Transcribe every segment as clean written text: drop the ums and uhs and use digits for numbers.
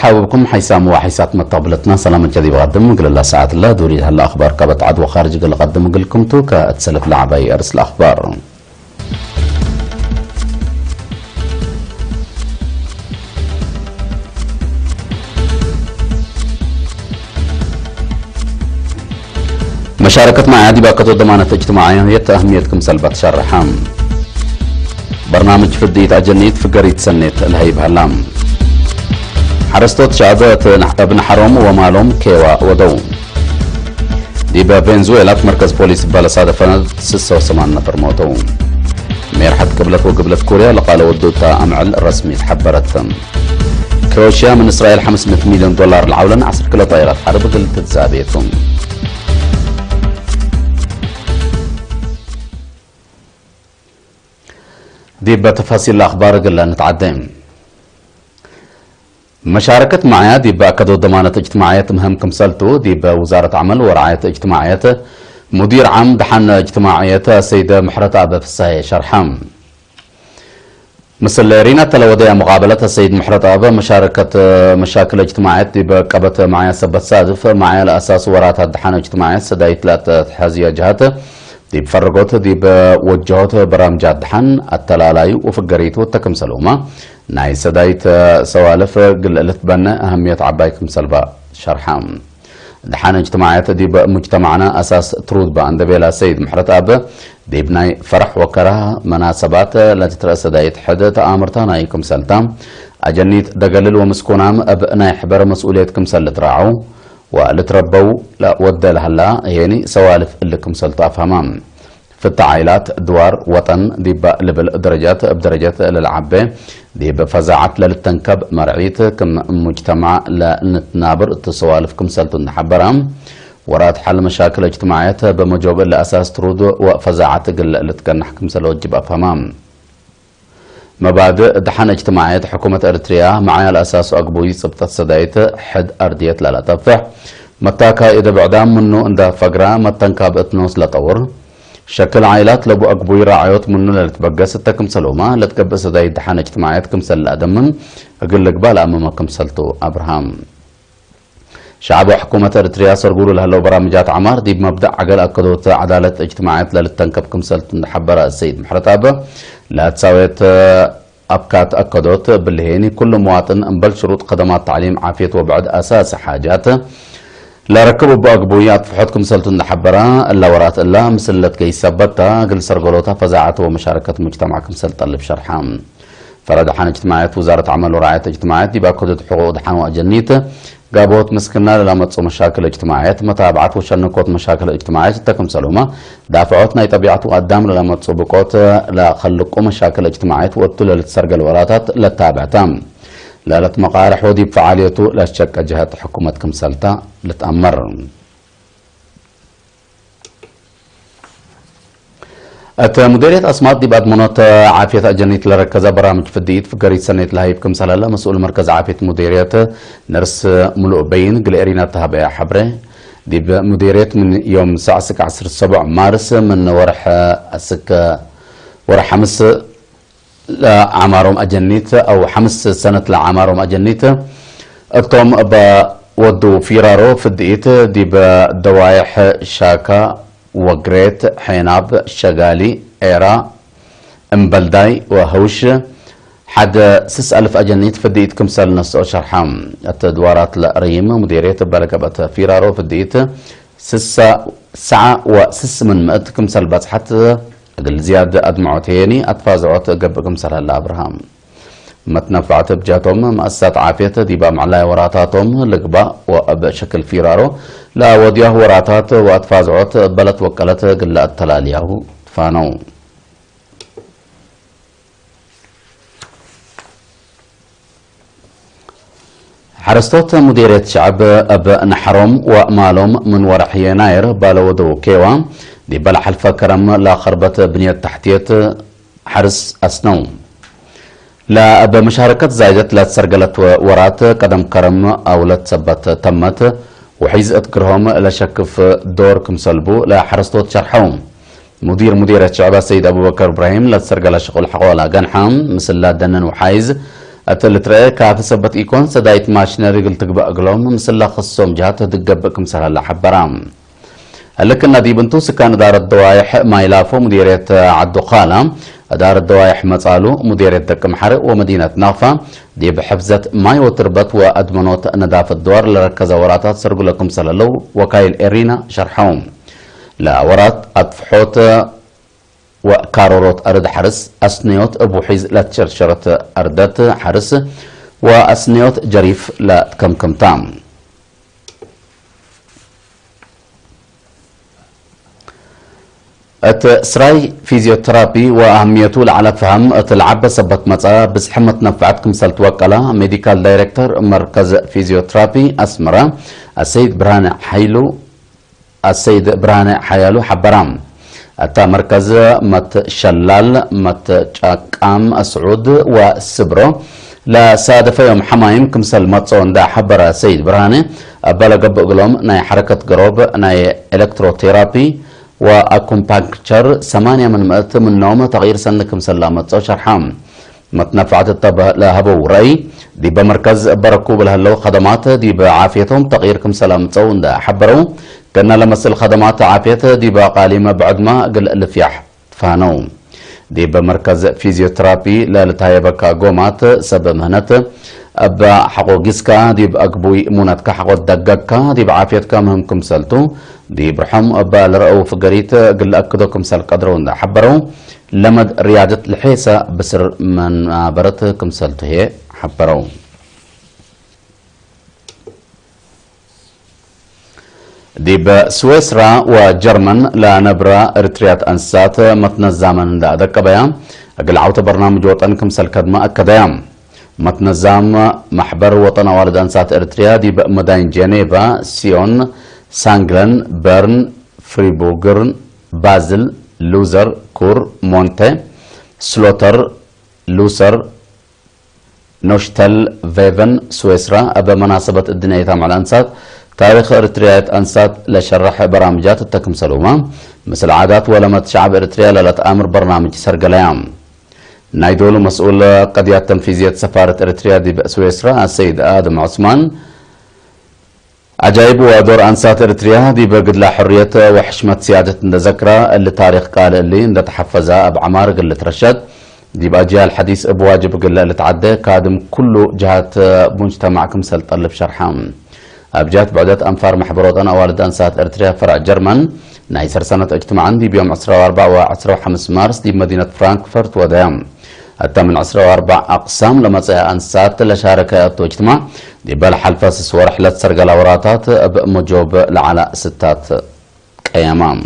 مرحبا بكم حيسام وحيسات مطابلتنا سلام جديد بقدم قل الله ساعات الله دوري هلا اخبار كبت عد وخارج قل قدم قلكم تو كاتسلف لعبي ارس الاخبار. مشاركة مع عادي باقة ضمانة اجتماعية أهميتكم سلبة شرحام برنامج فديت أجنيت فقريت سنيت الهيب هلام حرستوت شعبات نحتب نحرم ومالهم كيوا ودوم ديبا فنزويلا في مركز بوليس بالصادفة 86 نفر موتوا ميرحت قبلت وقبلت كوريا لقال ودوتا أمعل الرسمي تحبرتهم كروشيا من إسرائيل 500 مليون دولار العولن 10 كيلو طائرات حرب قلت تزابيتهم. دي بتفاصيل الأخبار قلنا نتعدم مشاركة معايا دي بأكدوا ضمانة اجتماعية مهم كمسلتو دي بوزارة عمل ورعاية اجتماعية مدير عام دحن اجتماعية السيدة محرة أبا فساي شرحام مثل رينا تلودية مقابلة السيد محرة أبا مشاكل اجتماعية دي بقبت معايا سبت صادف معايا الأساس ورعاية دحن اجتماعية سدايت لا تحازية جهات دي بفرقوت دي بوجهوت برامجات دحن التلالاي وفقريتو تكم سلوما ناي سدايت سوالف قلت بنا أهمية عبايكم سلبا شرحام دحن اجتماعات دي بمجتمعنا أساس ترود بأند بيلا سيد محرت أب دي بناي فرح وكره مناسبات التي ترأس دايت حد تآمرتانا يكم سلتام أجنيت دقلل ومسكونام أبناي حبر مسؤوليتكم سلت راعو ولتربوا لا ود لهلا يعني سوالف اللي كم سلطة أفهمام في التعايلات دوار وطن دي بلبل درجات بدرجات للعبة دي بفزاعات للتنكب مرعيت كم مجتمع لنتنابر السوالف كم سلطة نحبرام ورات حل مشاكل اجتماعيات بمجوب الأساس ترود وفزاعات اللي تكنح كم سلوجب أفهمام مبادئ دحن اجتماعية حكومة اريتريا معايا الاساس اقبوي صبتت سدايت حد ارضية لا تفح متاكا اذا بعدام منو اندا فقرا متنكا باتنوس لطور شكل عائلات لبو اقبوي راعيوت منو لتبقس التكم سلوما لتقبس سدايت دحن اجتماعية كمسل الادمن اقل لك بالا امام كمسلتو ابراهام شعب حكومة اريتريا سرقولوا لهلو برامجات عمار دي بمبدأ عقل اكدوت عدالة اجتماعية للتنكب كمسلت حبر السيد محرتابة لا تساويت أبكات أكدوت بالهيني كل مواطن انبل شروط خدمات تعليم عافية وبعد أساس حاجات لا ركبوا بأقبويات في حدكم سلطن حبرا إلا ورات الله مسلت كي سبتها قل سرقلوتها فزاعته ومشاركة مجتمعكم سلطن بشرحام فرد حان اجتماعات وزارة عمل ورعاية اجتماعات دي بأكدت حقوق دحان وأجنيت قابوت مسكنا لما تصو مشاكل اجتماعيات متابعات وشنكوت مشاكل اجتماعيات تكم سلومة دافعوتنا طبيعة قدام لما تصو بقوت لا خلقوا مشاكل اجتماعيات وقتل لتسرق الوراتات لتابعتام لا لتمقارح ودي بفعاليته لا شك جهات حكومتكم سلطة لتأمر مديرية أسماط دي بعد مناط عافية أجنيت لركزة برامج فديت في قرية سنة لهيب كم سلالة مسؤول مركز عافية مديرية نرس ملوء بين قل إرينا تهبئة حبره دي مديرية من يوم ساعة 17 مارس من ورح حمس لعمارهم أجنيت أو حمس سنة لعمارهم أجنيت أكتم بودو فيرارو فديت دي بدوايح شاكا وقريت حيناب شغالي ايرا امبلداي وهوش حد 6000 اجنيت فديت كمسال نص شرحام التدوارات الريم مديريه بلقبت فيرارو فديت 6 من مئة كمسال بس حتى اقل زياده ادمعوتيني اتفازعوت قبل كمسال هلا ابراهام متنفعت بجاتهم مؤسسات عافية ديبا معلاي وراتاتهم لقبا وبشكل فيرارو لا ودياه وراتات واتفازعوت بلت وكلت قل التلالياه فانو حرستوت مديرية شعب اب نحرم ومالهم من ورح يناير بالودو كيوا دي بلح الفكرم لا خربت بنية تحتية حرس اسنو لا بمشاركة زايدت لا تسرقلت ورات قدم كرم او لا تثبت تمت وحيز اذكرهم لا شك في دوركم سلبو لا حرستوت شرحهم مديرة شعب السيد ابو بكر ابراهيم لا تسرقل شغل حقولا قنحام مثل لا دنن وحايز أتلترى كاف سبت إيكون سدايت ماشينري قلت تقبأ قلوم مسلا خصهم جهات تقبأكم سهل حبرام لكن نادي بنتو سكان دار الدوايح ما يلافو مديرية عدو قالة دار الدوايح مصالو مديرية دكم حرق ومدينة نافا دي بحفظة ماي وتربط وأدمنوت نداف الدوار لركز وراتات سرقو لكم سلالو وكايل إرينا شرحهم لا ورات أطفحوت وكاروروت أرد حرس أسنيوت أبو حيز لا تشرشرت أردت حرس وأسنيوت جريف لا تكمكم تام سراي فيزيوثيرابي وأهميته على فهم تلعب سبت مصا بزحمة نفعتكم سلتوكلا ميديكال دايركتور مركز فيزيوثيرابي أسمرة السيد برهان حيالو حبرام أتا مركز مت شلال مت شاقام أسعود وسبرو لا صادف يوم حمايم كمسل متصون دا حبر سيد برهان بلغ بقلوم ناي حركة قروب ناي إلكتروثيرابي وأكومباكتشر 8 من نوم تغيير سنكم سلامة شرحام متنفعت الطب لهبو رأي دي بمركز بركوب لهلو خدمات دي بعافيتهم تغييركم سلامة وندا حبرو كنا لمس الخدمات عافيته دي بقاليمة بعد ما قل الفياح فانو دي بمركز فيزيوثيرابي لالتهايبكا قومات سبب مهنت أبا حقو جسكا دي بأقبوي مونتك حقو دقاكا دي بعافيتك مهمكم سلتو دي برحم أبا لرأو فقريت قل أكدوكم سل قدرون دا حبرو لمد رياضة الحيسة بسر من برتكم سلتو هي حبرو دي بسويسرا وجرمن لا نبرا ارتريات أنسات متن الزامن دا دكبايا قل عوت برنامج وطنكم سل كدما أكدايام متنظم محبر وطن والد أنسات إريتريا دي بمدائن جنيفا سيون سانغلن برن فريبورغرن بازل لوزر كور مونتي سلوتر لوسر نوشتل فيفن سويسرا أبا مناسبة الدنيا مع الأنسات تاريخ إريتريا أنسات لشرح برامجات التكم سلوما مثل عادات ولمت شعب إريتريا لتأمر برنامج سرقليام نايدولو مسؤول قضية تنفيذية سفارة إريتريا دي بسويسرا السيد آدم عثمان عجائب ودور أنسات إريتريا دي بقد لا حرية وحشمة سيادة ذكرى اللي تاريخ قال اللي اند تحفزها بعمار قلة رشد دي بأجيال الحديث بواجب قلة اللي تعدى كادم كل جهات مجتمعكم سلطلب شرحام أبجات بعدات أنفار محبروتنا والد أنسات إريتريا فرع جرمن نايسر سنة اجتماعا دي بيوم 14 و 15 مارس دي مدينة فرانكفورت وديام حتى من 14 أقسام لما تسيا أنسات لشاركة اجتماع دي بالحلفة سوى رحلة سرق الأوراتات بمجوب لعلى 6 أيام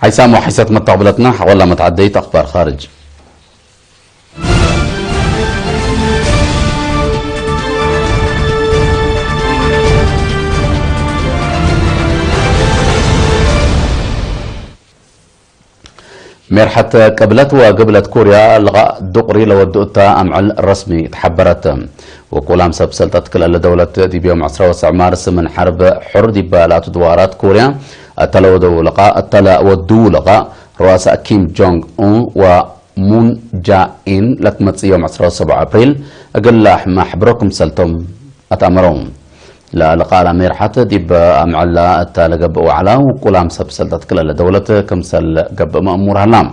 حيسام وحيسات متقبلتنا ولا متعديت أخبار خارج مرحة قبلت وقبلت كوريا لغاء دقري لودؤتا أمعل رسمي تحبرت وقولام سبسلتت كل دولة دي بيوم 19 مارس من حرب حر دي بالات دوارات كوريا التلودو لغاء رؤساء كيم جونغ أون ومون جا إن لتمت يوم 17 أبريل أقل ما حبركم سلتم أتأمرون لا لقال مرحة دي بأمعلا التالقب وعلا وقولام سبسلتت كل دولة كمسل قب مأمورها لام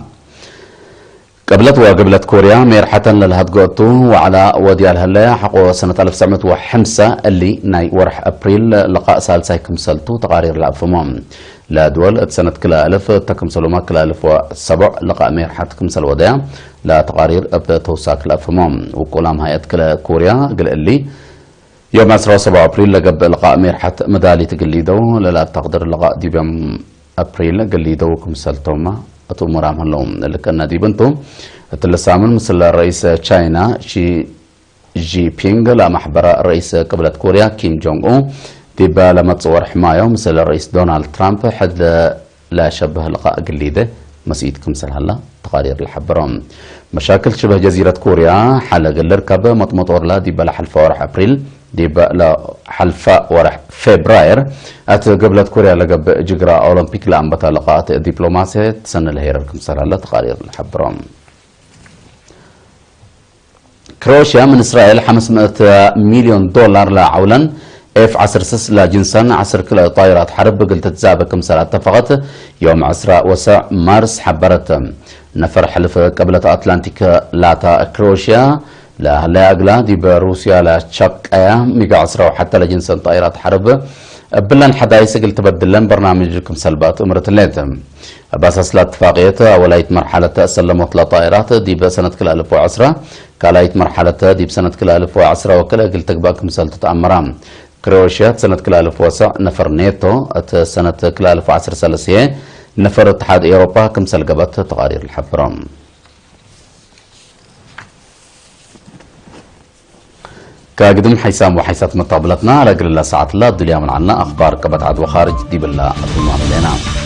قبلت وقبلت كوريا مرحة للهدقوتو وعلى ودي الهلا حقو سنة 1905 اللي ناي ورح أبريل لقاء سالساي كمسلتو تقارير الأفمام لا دول سنة كلا ألف تكمسلو ما كلا 1007 لقاء مرحة كمسل وديا لا تقارير توساك الأفمام وقولام هيئة كلا كوريا قل اللي يوم 17 أبريل لقب لقاء مرحة مدالي تقليدو لا تقدر لقاء دي بيوم أبريل قليدو كمسلتوما أتو مرام هلوم لكن دي بنتو تلسامن مثل رئيس تشاينا شي جي بينغ لا محبرة رئيس قبلة كوريا كيم جونغ أون دي لما تصور حماية مثل الرئيس دونالد ترامب حد لا شبه لقاء قليده مسيد كمسل هلا تقارير الحبرام مشاكل شبه جزيرة كوريا حال قلر كب مطمطور لا دي بلا حلفة ورح أبريل ديب لا حلفاء ورح فبراير قبلت كوريا لقب جغرا أولمبيك لأنبتا لقاءات دبلوماسية سنة الهيرة الكمسارة تقارير الحبرام. كروشيا من إسرائيل 500 مليون دولار لعولا F-16 لجنسان 10 كلا طائرات حرب قلت تزابك كمسارة اتفقت يوم 10 وسع مارس حبرت نفر حلف قبلة أتلانتيك لاتا كروشيا لا أقلا دي بروسيا لا تشاكايا ميقا 10 وحتى لجنسان طائرات حرب بلان حدايس قلت تبدلن برنامجكم سلبات أمرت الليتم باساس الاتفاقية ولاية مرحلة سلمت لطائرات دي بسنة كلا 2010 كالايت مرحلة دي بسنة كلا 2010 وكلا قلت باكم سلطة أمرام كروشيا سنة كلا 2009 نفر نيتو سنة كلا 2010 سلسية نفر اتحاد أوروبا كم سلقبت تقارير الحفرام. كقدم حيسام وحيسات مطابلتنا على قل الله ساعات الله الدنيا من عنا أخبار كبت عد وخارج دي بالله أطلع علينا.